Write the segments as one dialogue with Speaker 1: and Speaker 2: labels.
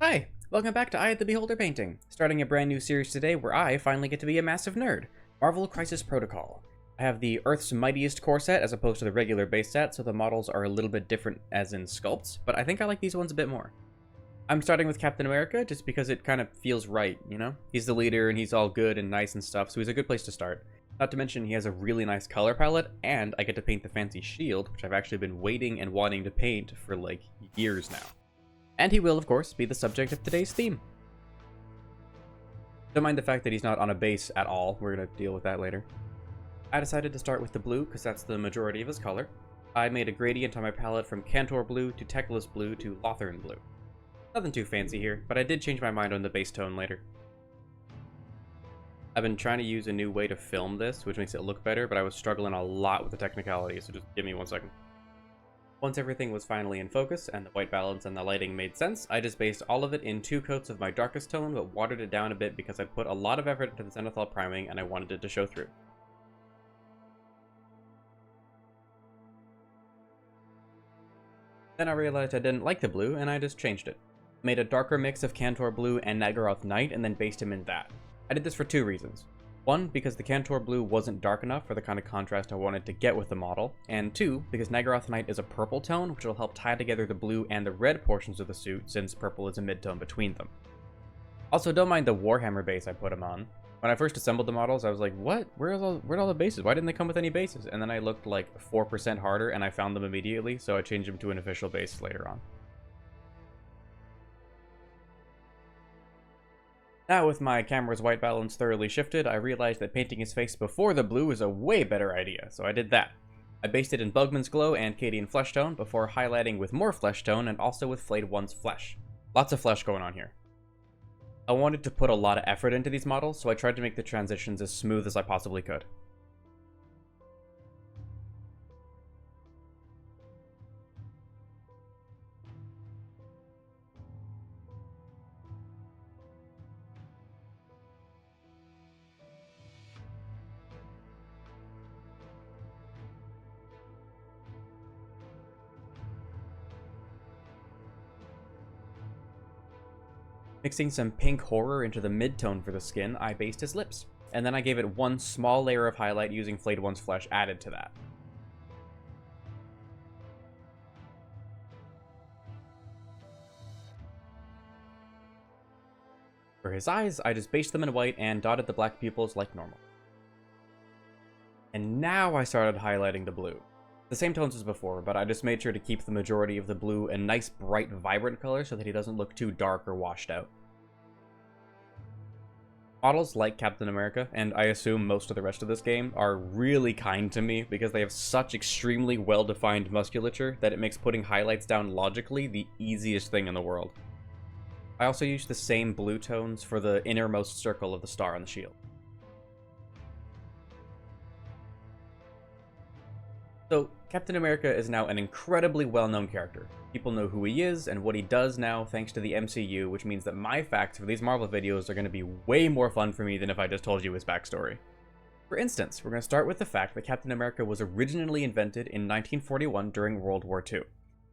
Speaker 1: Hi, welcome back to Eye of the Beholder Painting, starting a brand new series today where I finally get to be a massive nerd, Marvel Crisis Protocol. I have the Earth's Mightiest core set as opposed to the regular base set, so the models are a little bit different as in sculpts, but I think I like these ones a bit more. I'm starting with Captain America just because it kind of feels right, you know? He's the leader and he's all good and nice and stuff, so he's a good place to start. Not to mention he has a really nice color palette, and I get to paint the fancy shield, which I've actually been waiting and wanting to paint for like years now. And he will, of course, be the subject of today's theme. Don't mind the fact that he's not on a base at all. We're going to deal with that later. I decided to start with the blue because that's the majority of his color. I made a gradient on my palette from Cantor Blue to Teclis Blue to Lothern Blue. Nothing too fancy here, but I did change my mind on the base tone later. I've been trying to use a new way to film this, which makes it look better, but I was struggling a lot with the technicalities, so just give me 1 second. Once everything was finally in focus and the white balance and the lighting made sense, I just based all of it in 2 coats of my darkest tone, but watered it down a bit because I put a lot of effort into the zenithal priming and I wanted it to show through. Then I realized I didn't like the blue and I just changed it. Made a darker mix of Cantor Blue and Naggaroth Night and then based him in that. I did this for 2 reasons. 1, because the Cantor Blue wasn't dark enough for the kind of contrast I wanted to get with the model, and 2, because Naggaroth Night is a purple tone, which will help tie together the blue and the red portions of the suit, since purple is a mid-tone between them. Also, don't mind the Warhammer base I put him on. When I first assembled the models, I was like, what? Where'd all the bases? Why didn't they come with any bases? And then I looked like 4% harder, and I found them immediately, so I changed them to an official base later on. Now, with my camera's white balance thoroughly shifted, I realized that painting his face before the blue is a way better idea, so I did that. I based it in Bugman's Glow and Cadian Flesh Tone before highlighting with more Flesh Tone and also with Flayed One's Flesh. Lots of flesh going on here. I wanted to put a lot of effort into these models, so I tried to make the transitions as smooth as I possibly could. Mixing some pink horror into the mid-tone for the skin, I based his lips. And then I gave it 1 small layer of highlight using Flayed One's Flesh added to that. For his eyes, I just based them in white and dotted the black pupils like normal. And now I started highlighting the blue. The same tones as before, but I just made sure to keep the majority of the blue a nice, bright, vibrant color so that he doesn't look too dark or washed out. Models like Captain America, and I assume most of the rest of this game, are really kind to me because they have such extremely well-defined musculature that it makes putting highlights down logically the easiest thing in the world. I also used the same blue tones for the innermost circle of the star on the shield. So, Captain America is now an incredibly well-known character. People know who he is and what he does now thanks to the MCU, which means that my facts for these Marvel videos are going to be way more fun for me than if I just told you his backstory. For instance, we're going to start with the fact that Captain America was originally invented in 1941 during World War II.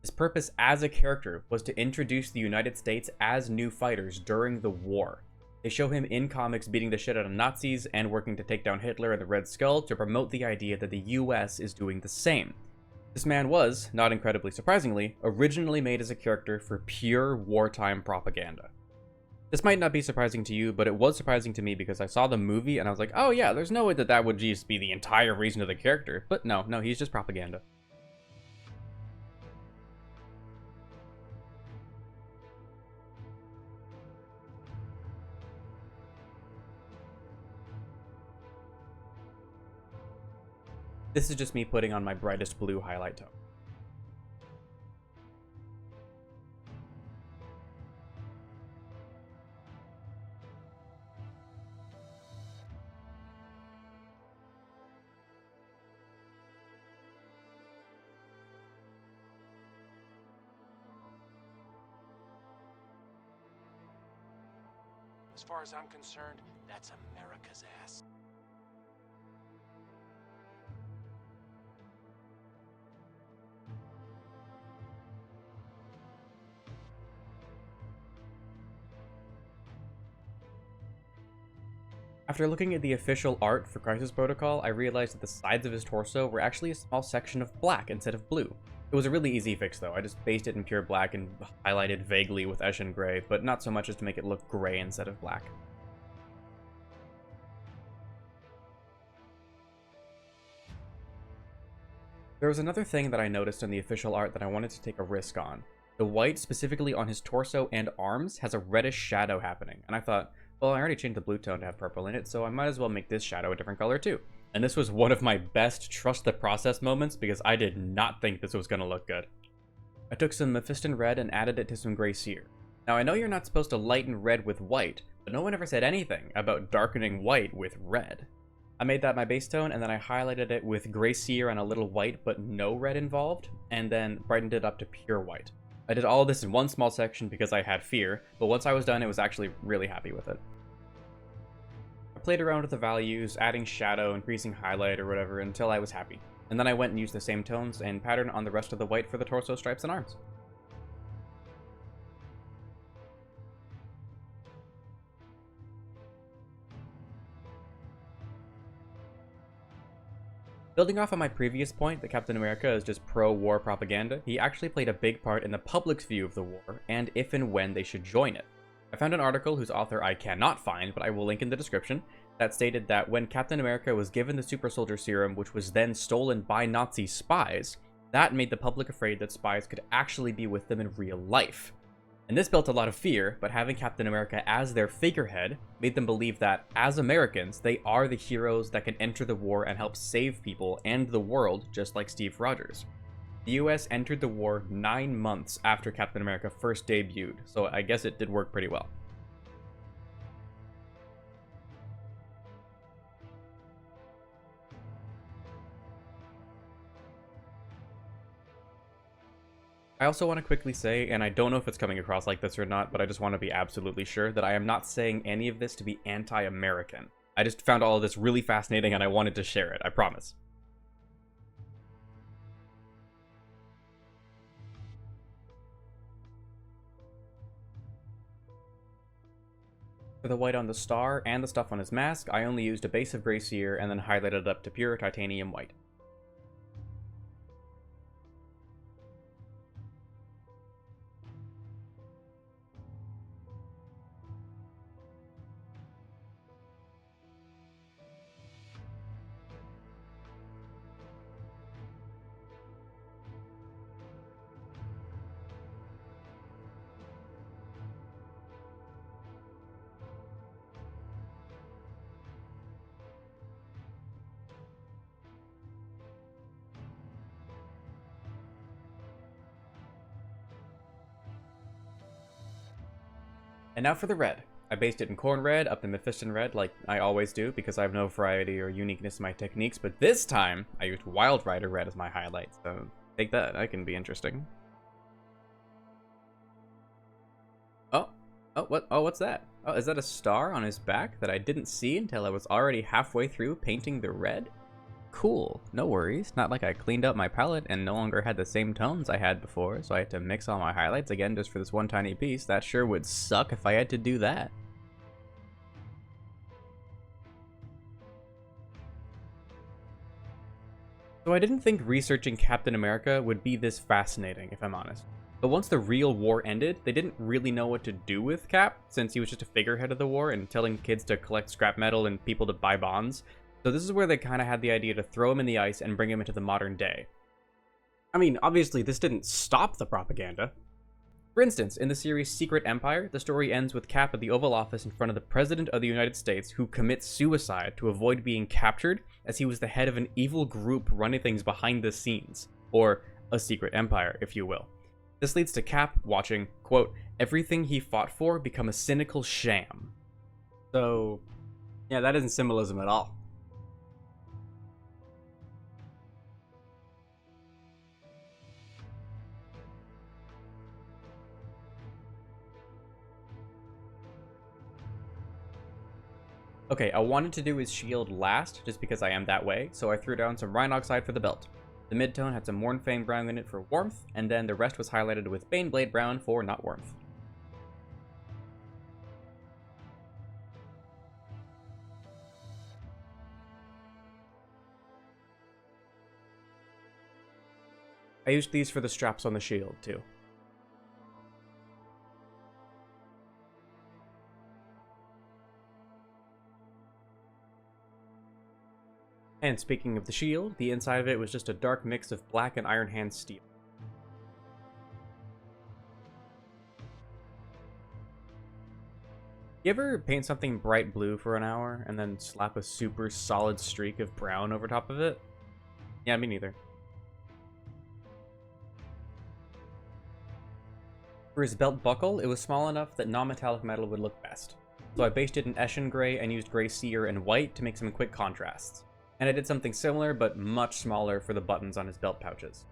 Speaker 1: His purpose as a character was to introduce the United States as new fighters during the war. They show him in comics beating the shit out of Nazis and working to take down Hitler and the Red Skull to promote the idea that the US is doing the same. This man was, not incredibly surprisingly, originally made as a character for pure wartime propaganda. This might not be surprising to you, but it was surprising to me because I saw the movie and I was like, oh yeah, there's no way that that would just be the entire reason of the character. But no, he's just propaganda. This is just me putting on my brightest blue highlight tone.
Speaker 2: As far as I'm concerned, that's America's ass.
Speaker 1: After looking at the official art for Crisis Protocol, I realized that the sides of his torso were actually a small section of black instead of blue. It was a really easy fix though, I just based it in pure black and highlighted vaguely with Eshin Gray, but not so much as to make it look gray instead of black. There was another thing that I noticed in the official art that I wanted to take a risk on. The white, specifically on his torso and arms, has a reddish shadow happening, and I thought, well, I already changed the blue tone to have purple in it, so I might as well make this shadow a different color too. And this was one of my best trust the process moments because I did not think this was going to look good. I took some Mephiston red and added it to some gray sear. Now I know you're not supposed to lighten red with white, but no one ever said anything about darkening white with red. I made that my base tone, and then I highlighted it with gray sear and a little white, but no red involved, and then brightened it up to pure white. I did all of this in one small section because I had fear, but once I was done, I was actually really happy with it. I played around with the values, adding shadow, increasing highlight, or whatever, until I was happy. And then I went and used the same tones and pattern on the rest of the white for the torso, stripes, and arms. Building off of my previous point that Captain America is just pro-war propaganda, he actually played a big part in the public's view of the war, and if and when they should join it. I found an article whose author I cannot find, but I will link in the description, that stated that when Captain America was given the super soldier serum, which was then stolen by Nazi spies, that made the public afraid that spies could actually be with them in real life. And this built a lot of fear, but having Captain America as their figurehead made them believe that, as Americans, they are the heroes that can enter the war and help save people and the world, just like Steve Rogers. The US entered the war 9 months after Captain America first debuted, so I guess it did work pretty well. I also want to quickly say, and I don't know if it's coming across like this or not, but I just want to be absolutely sure that I am not saying any of this to be anti-American. I just found all of this really fascinating and I wanted to share it, I promise. For the white on the star and the stuff on his mask, I only used a base of gray sear and then highlighted it up to pure titanium white. And now for the red. I based it in corn red up to Mephiston red like I always do because I have no variety or uniqueness in my techniques, but this time I used Wild Rider red as my highlight, so take that can be interesting. What's that? Oh, is that a star on his back that I didn't see until I was already halfway through painting the red? Cool, no worries. Not like I cleaned up my palette and no longer had the same tones I had before, so I had to mix all my highlights again just for this one tiny piece. That sure would suck if I had to do that. So I didn't think researching Captain America would be this fascinating, if I'm honest. But once the real war ended, they didn't really know what to do with Cap, since he was just a figurehead of the war and telling kids to collect scrap metal and people to buy bonds. So this is where they kind of had the idea to throw him in the ice and bring him into the modern day. I mean, obviously this didn't stop the propaganda. For instance, in the series Secret Empire, the story ends with Cap at the Oval Office in front of the President of the United States, who commits suicide to avoid being captured, as he was the head of an evil group running things behind the scenes, or a secret empire, if you will. This leads to Cap watching, quote, everything he fought for become a cynical sham. So, yeah, that isn't symbolism at all. Okay, I wanted to do his shield last, just because I am that way, so I threw down some Rhine Oxide for the belt. The mid-tone had some Mornfang Brown in it for warmth, and then the rest was highlighted with Baneblade Brown for not warmth. I used these for the straps on the shield, too. And speaking of the shield, the inside of it was just a dark mix of black and Iron Hand steel. You ever paint something bright blue for an hour and then slap a super solid streak of brown over top of it? Yeah, me neither. For his belt buckle, it was small enough that non-metallic metal would look best. So I based it in Eshin Gray and used Gray Seer and White to make some quick contrasts. And I did something similar, but much smaller for the buttons on his belt pouches.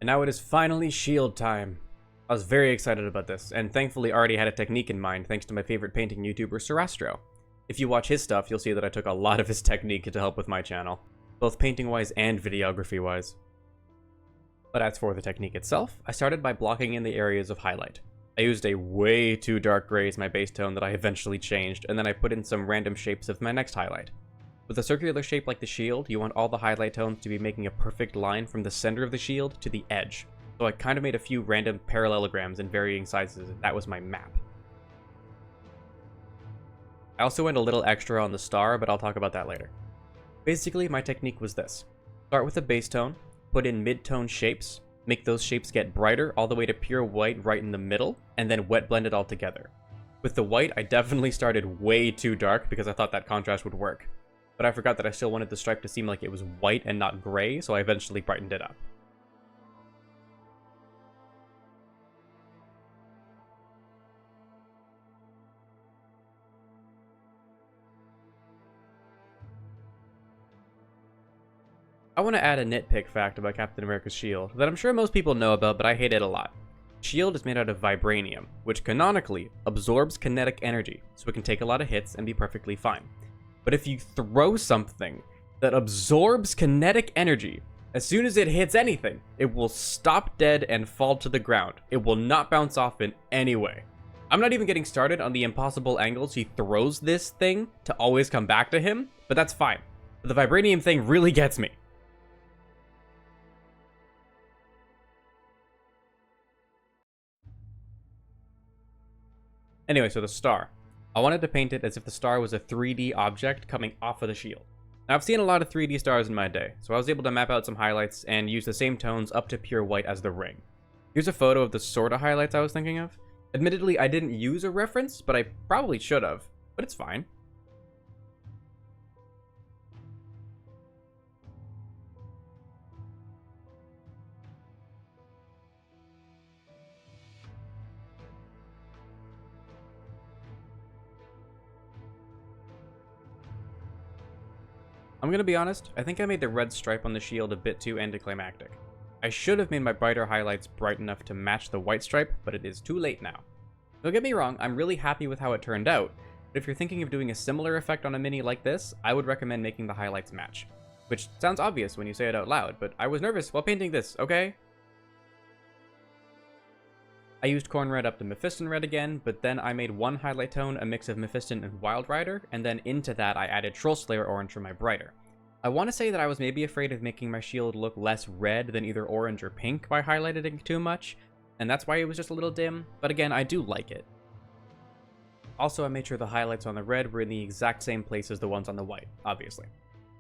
Speaker 1: And now it is finally shield time. I was very excited about this, and thankfully already had a technique in mind thanks to my favorite painting YouTuber, Sarastro. If you watch his stuff, you'll see that I took a lot of his technique to help with my channel, both painting-wise and videography-wise. But as for the technique itself, I started by blocking in the areas of highlight. I used a way too dark gray as my base tone that I eventually changed, and then I put in some random shapes of my next highlight. With a circular shape like the shield, you want all the highlight tones to be making a perfect line from the center of the shield to the edge. So I kind of made a few random parallelograms in varying sizes, and that was my map. I also went a little extra on the star, but I'll talk about that later. Basically, my technique was this. Start with a base tone, put in mid-tone shapes, make those shapes get brighter all the way to pure white right in the middle, and then wet blend it all together. With the white, I definitely started way too dark because I thought that contrast would work. But I forgot that I still wanted the stripe to seem like it was white and not gray, so I eventually brightened it up. I want to add a nitpick fact about Captain America's shield that I'm sure most people know about, but I hate it a lot. Shield is made out of vibranium, which canonically absorbs kinetic energy, so it can take a lot of hits and be perfectly fine. But if you throw something that absorbs kinetic energy, as soon as it hits anything, it will stop dead and fall to the ground. It will not bounce off in any way. I'm not even getting started on the impossible angles he throws this thing to always come back to him, but that's fine. But the vibranium thing really gets me. Anyway, so the star. I wanted to paint it as if the star was a 3D object coming off of the shield. Now, I've seen a lot of 3D stars in my day, so I was able to map out some highlights and use the same tones up to pure white as the ring. Here's a photo of the sort of highlights I was thinking of. Admittedly, I didn't use a reference, but I probably should have, but it's fine. I'm gonna be honest, I think I made the red stripe on the shield a bit too anticlimactic. I should have made my brighter highlights bright enough to match the white stripe, but it is too late now. Don't get me wrong, I'm really happy with how it turned out, but if you're thinking of doing a similar effect on a mini like this, I would recommend making the highlights match. Which sounds obvious when you say it out loud, but I was nervous while painting this, okay? I used Corn Red up to Mephiston Red again, but then I made one highlight tone a mix of Mephiston and Wild Rider, and then into that I added Troll Slayer Orange for my brighter. I want to say that I was maybe afraid of making my shield look less red than either orange or pink by highlighting it too much, and that's why it was just a little dim, but again, I do like it. Also, I made sure the highlights on the red were in the exact same place as the ones on the white, obviously.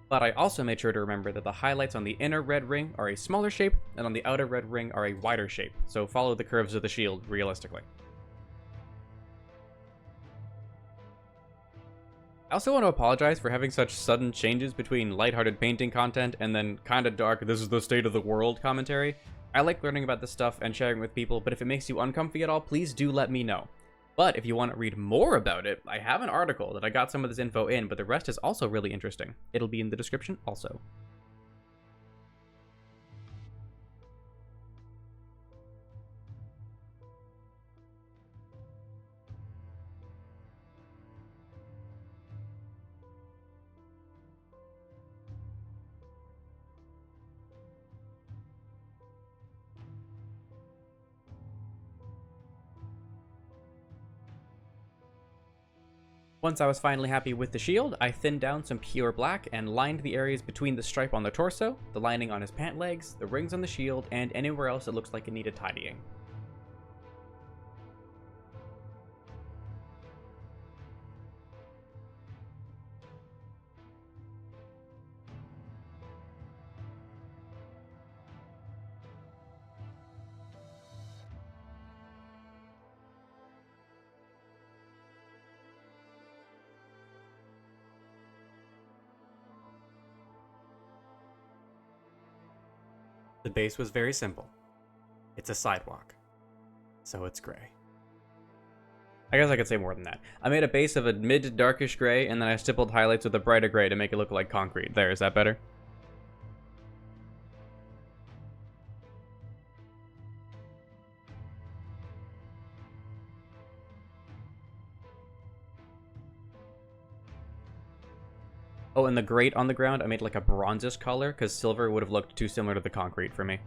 Speaker 1: But I also made sure to remember that the highlights on the inner red ring are a smaller shape, and on the outer red ring are a wider shape, so follow the curves of the shield realistically. I also want to apologize for having such sudden changes between lighthearted painting content and then kinda dark, this is the state of the world commentary. I like learning about this stuff and sharing with people, but if it makes you uncomfy at all, please do let me know. But if you want to read more about it, I have an article that I got some of this info in, but the rest is also really interesting. It'll be in the description also. Once I was finally happy with the shield, I thinned down some pure black and lined the areas between the stripe on the torso, the lining on his pant legs, the rings on the shield, and anywhere else it looks like it needed tidying. The base was very simple. It's a sidewalk, so it's gray. I guess I could say more than that. I made a base of a mid-darkish gray, and then I stippled highlights with a brighter gray to make it look like concrete. There, is that better? Oh, and the grate on the ground, I made like a bronzish color, because silver would have looked too similar to the concrete for me.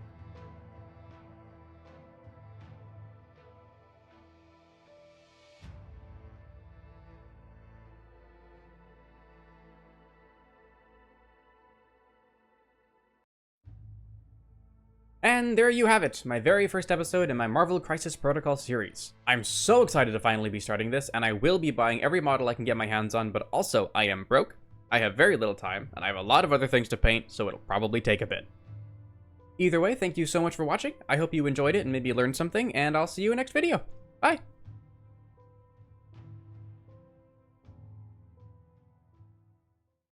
Speaker 1: And there you have it, my very first episode in my Marvel Crisis Protocol series. I'm so excited to finally be starting this, and I will be buying every model I can get my hands on, but also, I am broke, I have very little time, and I have a lot of other things to paint, so it'll probably take a bit. Either way, thank you so much for watching, I hope you enjoyed it and maybe learned something, and I'll see you in the next video. Bye!